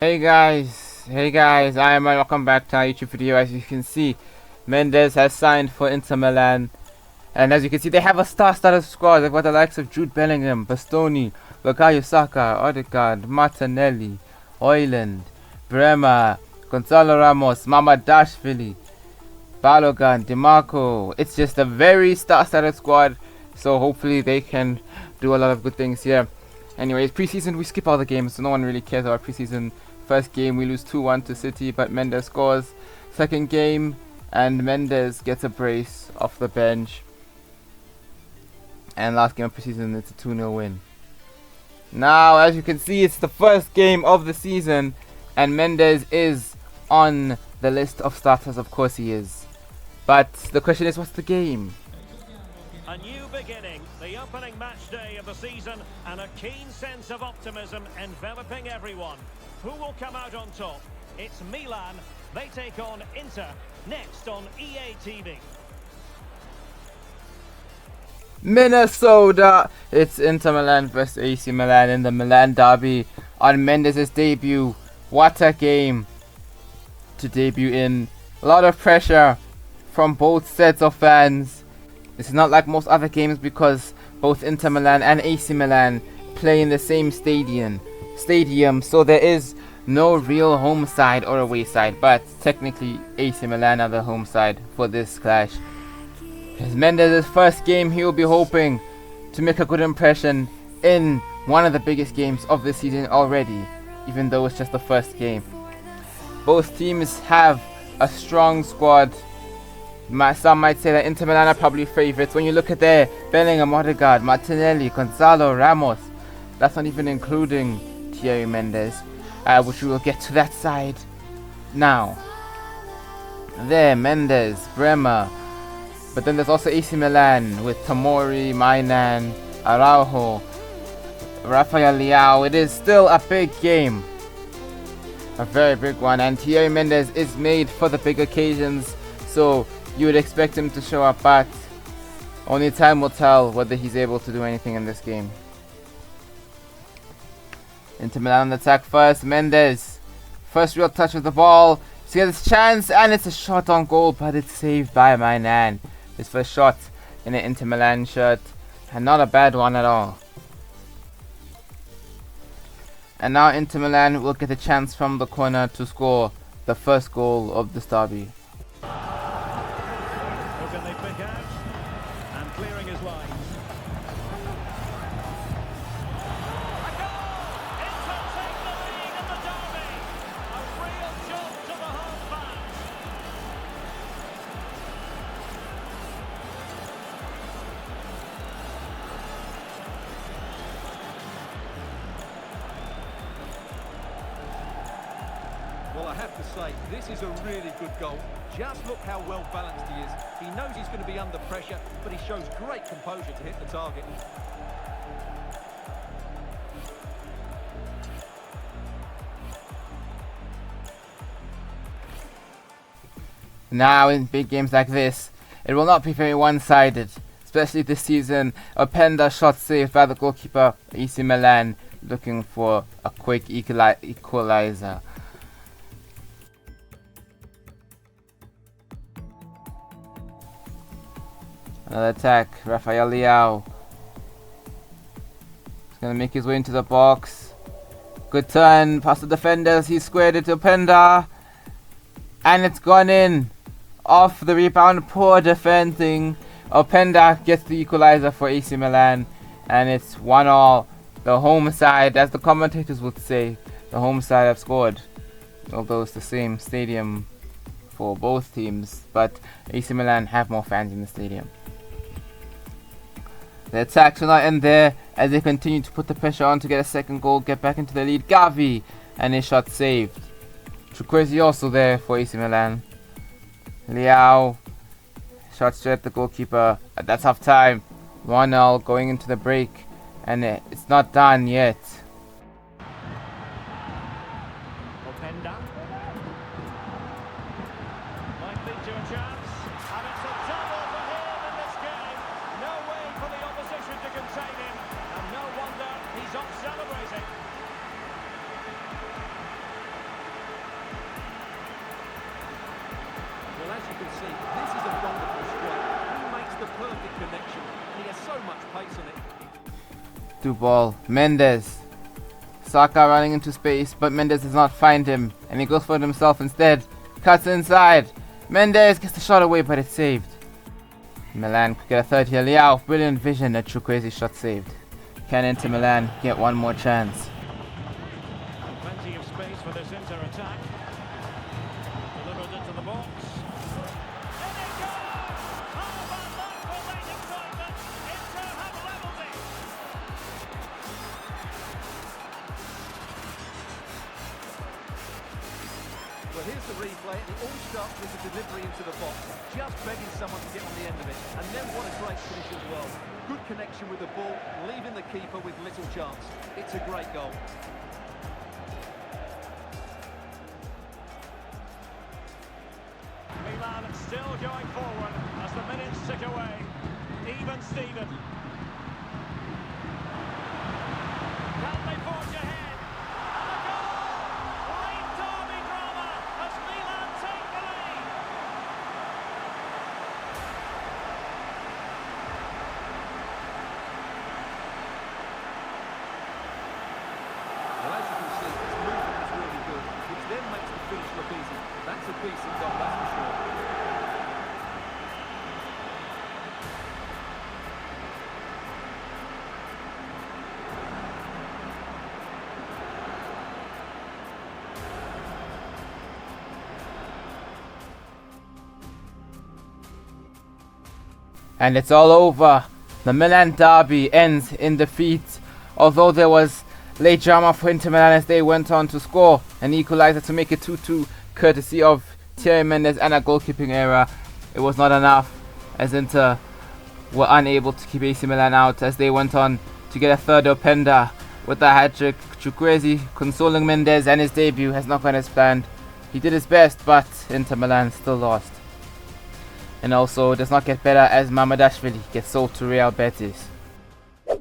Hey guys, IAmRonny, welcome back to our YouTube video. As you can see, Mendes has signed for Inter Milan, and as you can see, they have a star-studded squad. They've got the likes of Jude Bellingham, Bastoni, Bukayo Saka, Odegaard, Martinelli, Højlund, Bremer, Gonzalo Ramos, Mamadashvili, Balogun, DiMarco. It's just a very star-studded squad, so hopefully they can do a lot of good things here. Anyways, preseason, we skip all the games, so no one really cares about preseason. First game, we lose 2-1 to City, but Mendes scores. Second game, and Mendes gets a brace off the bench. And last game of preseason, it's a 2-0 win. Now, as you can see, it's the first game of the season, and Mendes is on the list of starters. Of course he is. But the question is, what's the game? A new beginning, the opening match day of the season, and a keen sense of optimism enveloping everyone. Who will come out on top? It's Milan. They take on Inter, next on EA TV. Minnesota! It's Inter Milan vs AC Milan in the Milan derby on Mendes' debut. What a game to debut in. A lot of pressure from both sets of fans. This is not like most other games because both Inter Milan and AC Milan play in the same stadium, so there is no real home side or away side, but technically AC Milan are the home side for this clash. As Mendes' first game, he will be hoping to make a good impression in one of the biggest games of the season already, even though it's just the first game. Both teams have a strong squad. Some might say that Inter Milan are probably favourites. When you look at their Bellingham, Odegaard, Martinelli, Gonzalo Ramos, that's not even including Thierry Mendes, which we will get to that side now. There, Mendes, Bremer, but then there's also AC Milan with Tomori, Mainan, Araujo, Rafael Leao. It is still a big game, a very big one, and Thierry Mendes is made for the big occasions, so you would expect him to show up, but only time will tell whether he's able to do anything in this game. Inter Milan on the attack first. Mendes, first real touch of the ball. He gets his chance, and it's a shot on goal, but it's saved by Mainan. His first shot in an Inter Milan shirt, and not a bad one at all. And now Inter Milan will get a chance from the corner to score the first goal of this derby. Who can they pick out? And clearing his lines. A goal! Inter take the lead in the derby. A real jolt to the home fans. Well, I have to say, this is a really good goal. Just look how well balanced he is. He knows he's going to be under pressure, but he shows great composure to hit the target. Now, in big games like this, it will not be very one-sided, especially this season. Openda shot saved by the goalkeeper, AC Milan, looking for a quick equalizer. Another attack, Rafael Leao. He's gonna make his way into the box. Good turn, past the defenders, he squared it to Openda. And it's gone in. Off the rebound, poor defending. Openda gets the equalizer for AC Milan. And it's 1-1. The home side, as the commentators would say, the home side have scored. Although it's the same stadium for both teams. But AC Milan have more fans in the stadium. The attacks will not end there as they continue to put the pressure on to get a second goal, get back into the lead. Gavi, and his shot saved. Chukwueze also there for AC Milan. Leao, shot straight at the goalkeeper. That's half time. 1-0 going into the break, and it's not done yet. Openda. Might lead to a chance. And it's a double for him in this game. No way for the opposition to contain him. And no wonder he's off celebrating. you can see, this is a wonderful strike. He makes the perfect connection, and he has so much pace on it. Through ball, Mendes. Saka running into space, but Mendes does not find him, and he goes for it himself instead. Cuts inside. Mendes gets the shot away, but it's saved. Milan could get a third here. Liao, brilliant vision, a true crazy shot saved. Can Inter Milan get one more chance? Plenty of space for this Inter attack. Delivered into the box. In it goes! Oh, but luck for late excitement. Inter have levelled it. Well, here's the replay, and it all starts with the delivery into the box. Just begging someone to get on the end of it. And then what a great finish as well. Good connection with the ball, leaving the keeper with little chance. It's a great goal. Milan still going forward as the minutes tick away. Even Steven. Can they forge ahead? And a goal! Late derby drama as Milan take the lead. Well, as you can see, his movement was really good, which then makes the finish look easy. That's a decent goal, that's for sure. And it's all over. The Milan derby ends in defeat, although there was late drama for Inter Milan as they went on to score an equalizer to make it 2-2, courtesy of Thierry Mendes and a goalkeeping error. It was not enough as Inter were unable to keep AC Milan out as they went on to get a third openda with a hat-trick. Chukwueze consoling Mendes, and his debut has not gone as planned. He did his best, but Inter Milan still lost. And also, it does not get better as Mamardashvili gets sold to Real Betis. Well,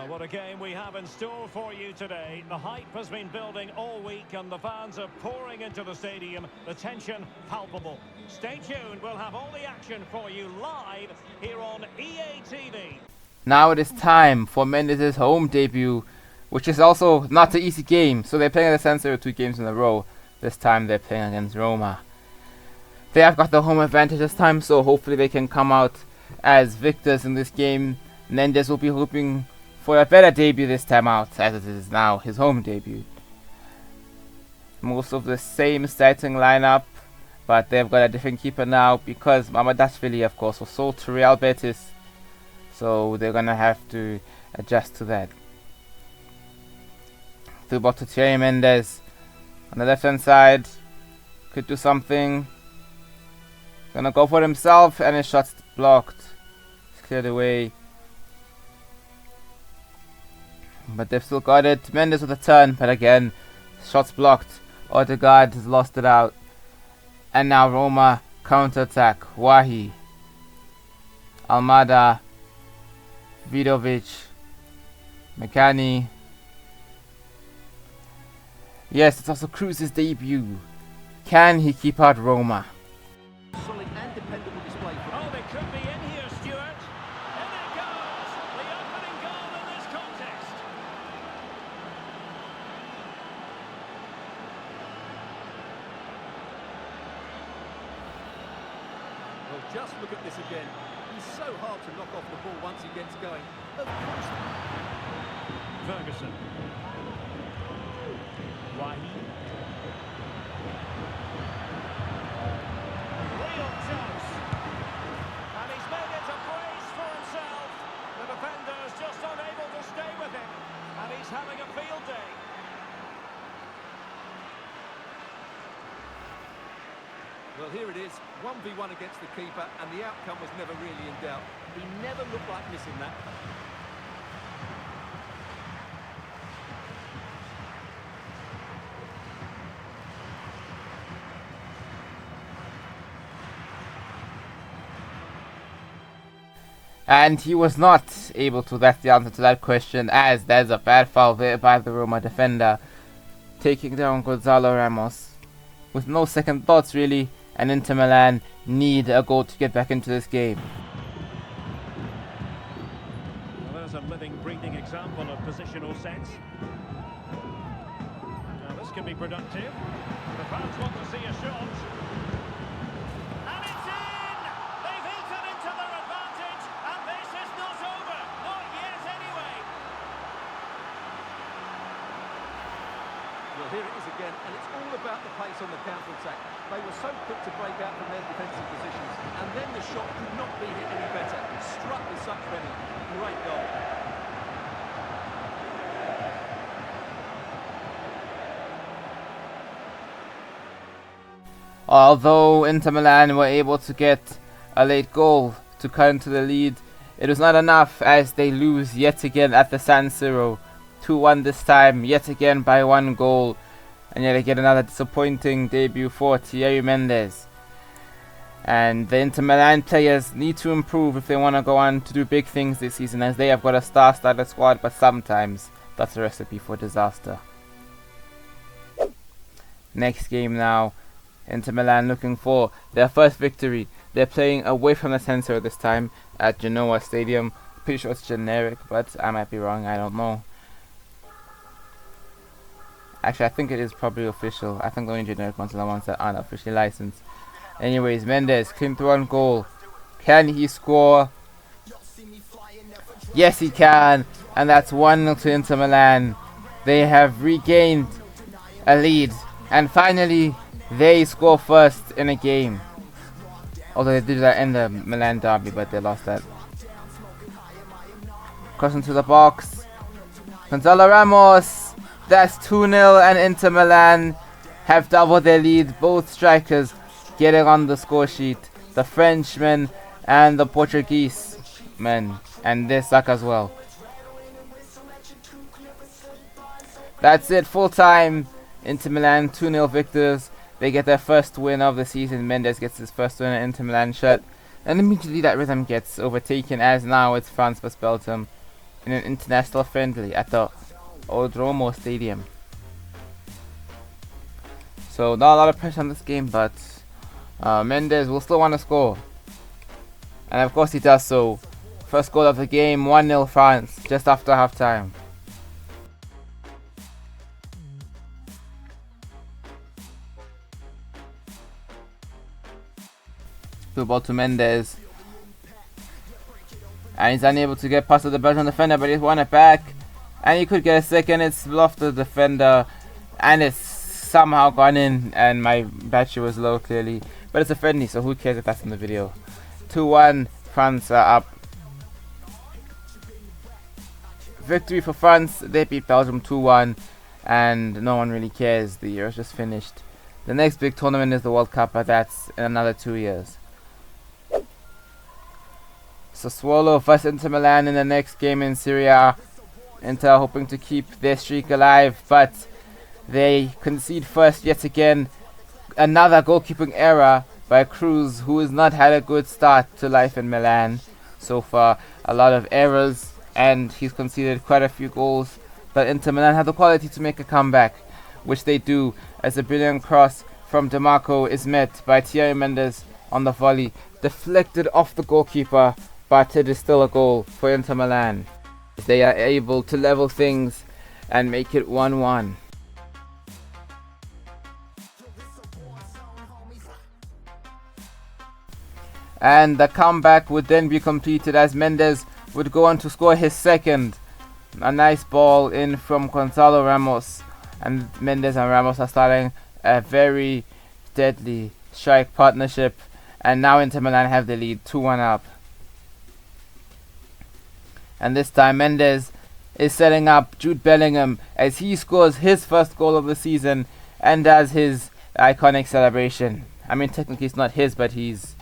what a game we have in store for you today. The hype has been building all week and the fans are pouring into the stadium. The tension palpable. Stay tuned, we'll have all the action for you live here on EA TV. Now it is time for Mendes' home debut, which is also not an easy game. So they're playing at the San Siro 2 games in a row. This time they're playing against Roma. They have got the home advantage this time, so hopefully they can come out as victors in this game. Mendes will be hoping for a better debut this time out, as it is now his home debut. Most of the same starting lineup, but they've got a different keeper now because Mamardashvili, of course, was sold to Real Betis. So they're going to have to adjust to that. Through ball to Thierry Mendes. On the left hand side, could do something. Gonna go for himself, and his shot's blocked. It's cleared away. But they've still got it. Mendes with a turn, but again, shot's blocked. Odegaard has lost it out. And now Roma counter-attack. Wahi. Almada. Vidovic. Mekani. Yes, it's also Cruz's debut. Can he keep out Roma? Solid and dependable display from Oh, they could be in here, Stuart. In it goes. The opening goal in this contest. Well, just look at this again. He's so hard to knock off the ball once he gets going. Of course. Ferguson. Wahi. Real chance. And he's made it a brace for himself. The defender's just unable to stay with him. And he's having a field day. Well, here it is, 1v1 against the keeper, and the outcome was never really in doubt. He never looked like missing that. And he was not able to. That's the answer to that question, as there's a bad foul there by the Roma defender, taking down Gonzalo Ramos with no second thoughts really, and Inter Milan need a goal to get back into this game. Well, there's a living, breathing example of positional sense. Now this can be productive. The fans want to see a shot. And it's in! They've eaten into their advantage, and this is not over. Not yet, anyway. Well, here it is again, and it's all about the pace on the counter-attack. They were so quick to break out from their defensive positions, and then the shot could not be hit any better. Struck with such venom. Great goal. Although Inter Milan were able to get a late goal to cut into the lead, it was not enough as they lose yet again at the San Siro. 2-1 this time, yet again by 1 goal. And yet again another disappointing debut for Thierry Mendes. And the Inter Milan players need to improve if they want to go on to do big things this season, as they have got a star-studded squad, but sometimes that's a recipe for disaster. Next game now. Inter Milan looking for their first victory. They're playing away from the San Siro this time at Genoa Stadium. Pretty sure it's generic, but I might be wrong, I don't know. Actually, I think it is probably official. I think the only generic ones are the ones that aren't officially licensed. Anyways, Mendes came through on goal. Can he score? Yes, he can. And that's 1-0 to Inter Milan. They have regained a lead. And finally, they score first in a game. Although they did that in the Milan derby, but they lost that. Cross into the box. Gonzalo Ramos. That's 2-0, and Inter Milan have doubled their lead. Both strikers getting on the score sheet. The Frenchman and the Portuguese man. And they suck as well. That's it, full time. Inter Milan 2-0 victors. They get their first win of the season. Mendes gets his first win at Inter Milan shirt. And immediately that rhythm gets overtaken, as now it's France vs Belgium in an international friendly at the Odromo Stadium. So not a lot of pressure on this game, but Mendes will still want to score. And of course he does so. First goal of the game, 1-0 France, just after half time. Through ball to Mendes. And he's unable to get past the Belgian defender, but he's won it back. And he could get a second. It's off the defender. And it's somehow gone in. And my battery was low, clearly. But it's a friendly, so who cares if that's in the video. 2-1. France are up. Victory for France. They beat Belgium 2-1. And no one really cares. The year is just finished. The next big tournament is the World Cup, but that's in another 2 years. Sassuolo vs Inter Milan in the next game in Serie A. Inter hoping to keep their streak alive, but they concede first yet again. Another goalkeeping error by Cruz, who has not had a good start to life in Milan so far. A lot of errors, and he's conceded quite a few goals. But Inter Milan have the quality to make a comeback, which they do, as a brilliant cross from DeMarco is met by Thierry Mendes on the volley, deflected off the goalkeeper, but it is still a goal for Inter Milan. They are able to level things and make it 1-1. And the comeback would then be completed as Mendes would go on to score his second. A nice ball in from Gonzalo Ramos. And Mendes and Ramos are starting a very deadly strike partnership. And now Inter Milan have the lead, 2-1 up. And this time Mendes is setting up Jude Bellingham as he scores his first goal of the season and does his iconic celebration. I mean, technically it's not his, but he's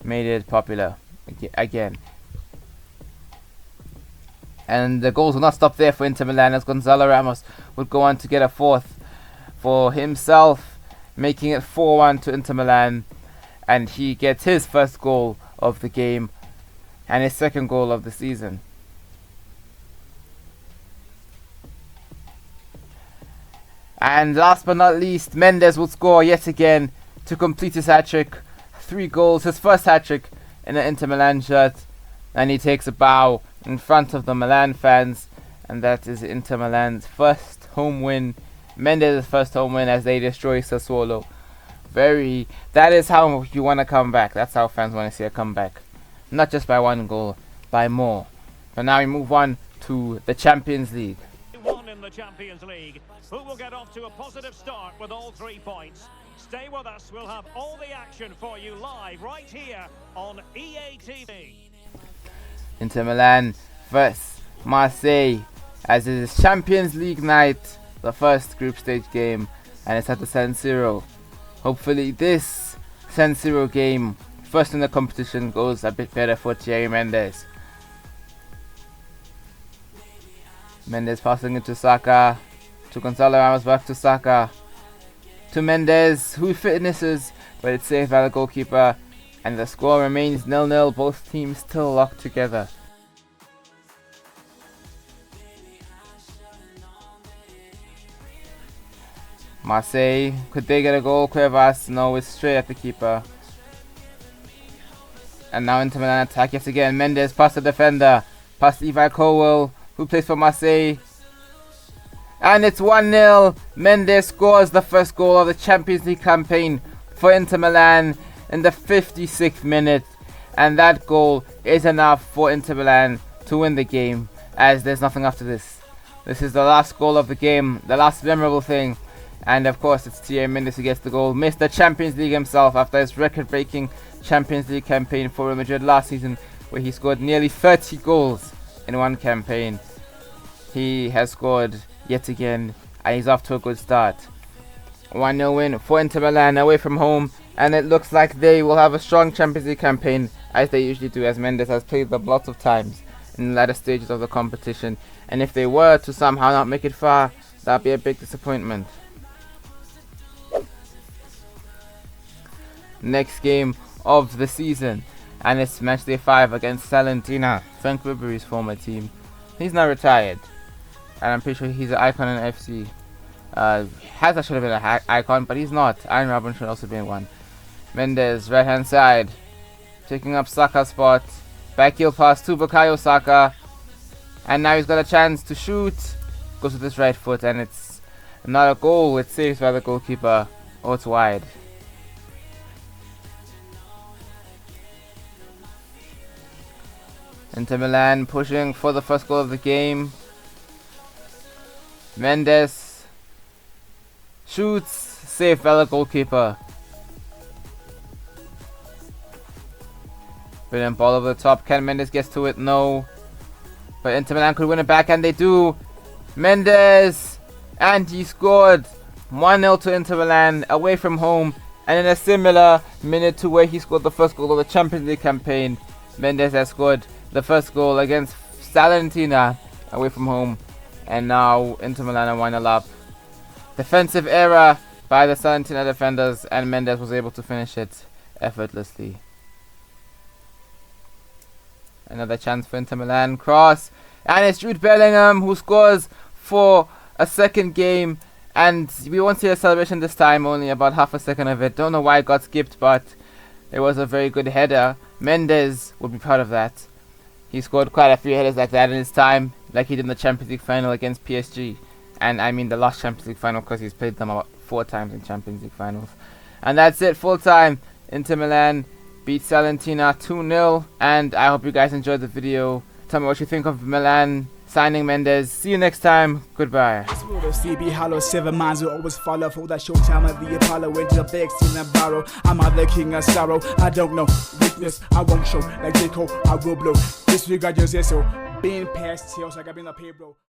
made it popular again. And the goals will not stop there for Inter Milan, as Gonzalo Ramos would go on to get a fourth for himself, making it 4-1 to Inter Milan. And he gets his first goal of the game and his second goal of the season. And last but not least, Mendes will score yet again to complete his hat-trick. 3 goals, his first hat-trick in an Inter Milan shirt. And he takes a bow in front of the Milan fans. And that is Inter Milan's first home win. Mendes' first home win as they destroy Sassuolo. That is how you want to come back. That's how fans want to see a comeback. Not just by 1 goal, by more. But now we move on to the Champions League. Won in the Champions League. Who will get off to a positive start with all 3 points? Stay with us. We'll have all the action for you live right here on EA TV. Inter Milan vs Marseille as it is Champions League night, the first group stage game, and it's at the San Siro. Hopefully this San Siro game, first in the competition, goes a bit better for Thierry Mendes. Mendes passing it to Saka, to Gonzalo Ramos, back to Saka, to Mendes, who fitnesses, but it's saved by the goalkeeper, and the score remains 0-0, both teams still locked together. Marseille, could they get a goal? Cuevas, no, it's straight at the keeper. And now Inter Milan attack yet again. Mendes past the defender, past Levi Colwell, who plays for Marseille. And it's 1-0. Mendes scores the first goal of the Champions League campaign for Inter Milan in the 56th minute. And that goal is enough for Inter Milan to win the game, as there's nothing after this. This is the last goal of the game, the last memorable thing. And of course it's Thierry Mendes who gets the goal. Missed the Champions League himself after his record-breaking Champions League campaign for Real Madrid last season, where he scored nearly 30 goals in one campaign. He has scored yet again, and he's off to a good start. 1-0 win for Inter Milan away from home, and it looks like they will have a strong Champions League campaign, as they usually do, as Mendes has played them lots of times in the latter stages of the competition. And if they were to somehow not make it far, that'd be a big disappointment. Next game of the season, and it's matchday 5 against Salentina, Frank Ribery's former team. He's now retired, and I'm pretty sure he's an icon in FC. Hazard should have been an icon, but he's not. IAmRonny should also be one. Mendes, right hand side, taking up Saka's spot. Back heel pass to Bukayo Saka, and now he's got a chance to shoot. Goes with his right foot, and it's not a goal. It's saved by the goalkeeper. Oh, it's wide. Inter Milan pushing for the first goal of the game. Mendes shoots, saved by the goalkeeper. Brilliant ball over the top. Can Mendes gets to it? No. But Inter Milan could win it back, and they do. Mendes, and he scored. 1-0 to Inter Milan away from home, and in a similar minute to where he scored the first goal of the Champions League campaign, Mendes has scored the first goal against Salentina away from home, and now Inter Milan are 1-0 up. Defensive error by the Salentina defenders, and Mendes was able to finish it effortlessly. Another chance for Inter Milan, cross, and it's Jude Bellingham who scores for a second game, and we won't see a celebration this time, only about half a second of it. Don't know why it got skipped, but it was a very good header. Mendes would be proud of that. He scored quite a few headers like that in his time, like he did in the Champions League final against PSG. And I mean the last Champions League final, because he's played them about 4 times in Champions League finals. And that's it, full time. Inter Milan beat Salentina 2-0. And I hope you guys enjoyed the video. Tell me what you think of Milan signing Mendes. See you next time. Goodbye. CB hollow, 7 minds will always follow for that showtime of the Apollo into the big scene and borrow. I'm not the king of sorrow. I don't know weakness. I won't show like J. Cole. I will blow. Disregard your so being past tails like I've been up here, bro.